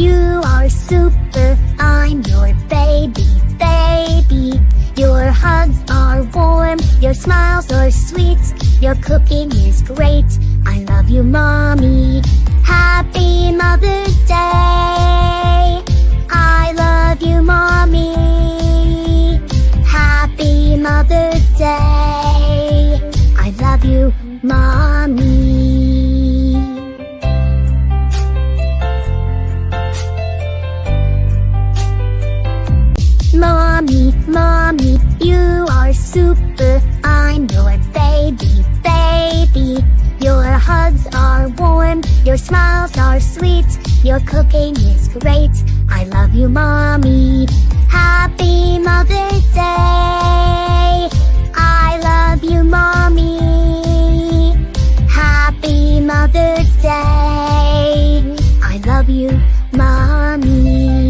You are super, I'm your baby, baby. Your hugs are warm, your smiles are sweet, your cooking is great. I love you, Mommy. Happy Mother's Day. I love you, Mommy. Happy Mother's Day. I love you, Mommy. Mommy, Mommy, you are super, I'm your baby, baby. Your hugs are warm, your smiles are sweet, your cooking is great. I love you, Mommy. Happy Mother's Day. I love you, Mommy. Happy Mother's Day. I love you, Mommy.